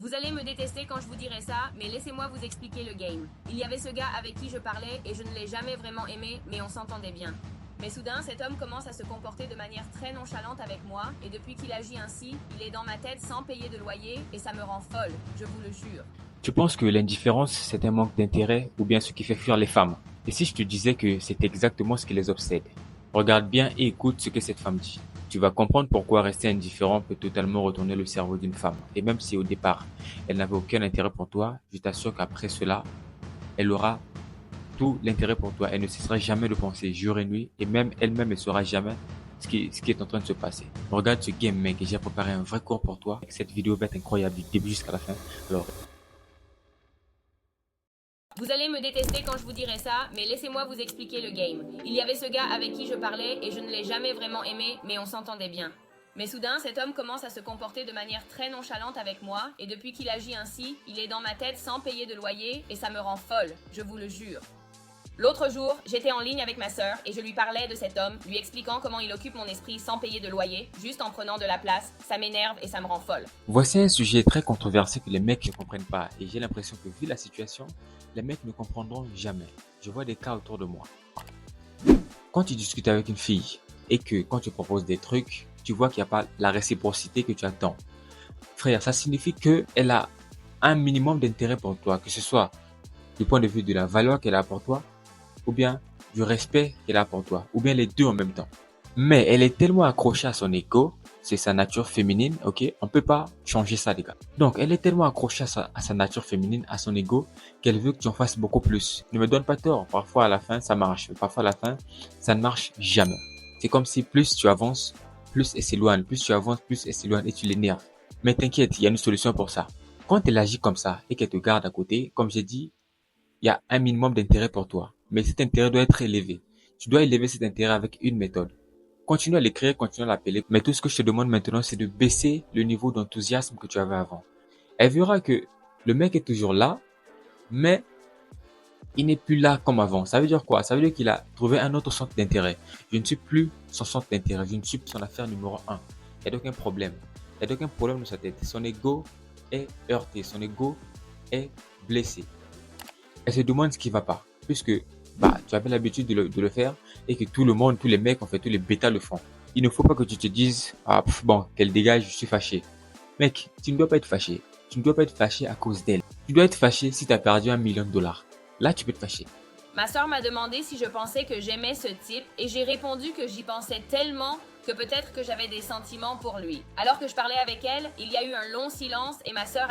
Vous allez me détester quand je vous dirai ça, mais laissez-moi vous expliquer le game. Il y avait ce gars avec qui je parlais et je ne l'ai jamais vraiment aimé, mais on s'entendait bien. Mais soudain, cet homme commence à se comporter de manière très nonchalante avec moi, et depuis qu'il agit ainsi, il est dans ma tête sans payer de loyer, et ça me rend folle, je vous le jure. Tu penses que l'indifférence, c'est un manque d'intérêt ou bien ce qui fait fuir les femmes? Et si je te disais que c'est exactement ce qui les obsède? Regarde bien et écoute ce que cette femme dit. Tu vas comprendre pourquoi rester indifférent peut totalement retourner le cerveau d'une femme. Et même si au départ, elle n'avait aucun intérêt pour toi, je t'assure qu'après cela, elle aura tout l'intérêt pour toi. Elle ne cessera jamais de penser jour et nuit et même elle-même ne saura jamais ce qui est en train de se passer. Regarde ce game, mec, et j'ai préparé un vrai cours pour toi. Cette vidéo va être incroyable du début jusqu'à la fin. Alors, Vous allez me détester quand je vous dirai ça, mais laissez-moi vous expliquer le game. Il y avait ce gars avec qui je parlais et je ne l'ai jamais vraiment aimé, mais on s'entendait bien. Mais soudain, cet homme commence à se comporter de manière très nonchalante avec moi, et depuis qu'il agit ainsi, il est dans ma tête sans payer de loyer, et ça me rend folle, je vous le jure. L'autre jour, j'étais en ligne avec ma sœur et je lui parlais de cet homme, lui expliquant comment il occupe mon esprit sans payer de loyer, juste en prenant de la place. Ça m'énerve et ça me rend folle. voici un sujet très controversé que les mecs ne comprennent pas et j'ai l'impression que vu la situation, les mecs ne comprendront jamais. Je vois des cas autour de moi. Quand tu discutes avec une fille et que quand tu proposes des trucs, tu vois qu'il n'y a pas la réciprocité que tu attends. Frère, ça signifie qu'elle a un minimum d'intérêt pour toi, que ce soit du point de vue de la valeur qu'elle a pour toi, ou bien du respect qu'elle a pour toi, ou bien les deux en même temps. Mais elle est tellement accrochée à son ego, c'est sa nature féminine, ok? On peut pas changer ça, les gars. Donc, elle est tellement accrochée à sa nature féminine, à son ego, qu'elle veut que tu en fasses beaucoup plus. Ne me donne pas tort. Parfois, à la fin, ça marche. Mais parfois, à la fin, ça ne marche jamais. C'est comme si plus tu avances, plus elle s'éloigne. Plus tu avances, plus elle s'éloigne et tu l'énerves. Mais t'inquiète, il y a une solution pour ça. Quand elle agit comme ça et qu'elle te garde à côté, comme j'ai dit, il y a un minimum d'intérêt pour toi. Mais cet intérêt doit être élevé. Tu dois élever cet intérêt avec une méthode. Continue à l'écrire, continue à l'appeler. Mais tout ce que je te demande maintenant, c'est de baisser le niveau d'enthousiasme que tu avais avant. Elle verra que le mec est toujours là, mais il n'est plus là comme avant. Ça veut dire quoi? Ça veut dire qu'il a trouvé un autre centre d'intérêt. Je ne suis plus son centre d'intérêt. Je ne suis plus son affaire numéro un. Il n'y a aucun problème. Il n'y a aucun problème dans sa tête. Son ego est heurté. Son ego est blessé. Elle se demande ce qui va pas, puisque tu avais l'habitude de le faire et que tout le monde, tous les mecs, en fait, tous les bêtas le font. Il ne faut pas que tu te dises, bon, qu'elle dégage, je suis fâché. Mec, tu ne dois pas être fâché. Tu ne dois pas être fâché à cause d'elle. Tu dois être fâché si tu as perdu 1 million de dollars. Là, tu peux te fâcher. Ma sœur m'a demandé si je pensais que j'aimais ce type et j'ai répondu que j'y pensais tellement que peut-être que j'avais des sentiments pour lui. Alors que je parlais avec elle, il y a eu un long silence et ma sœur a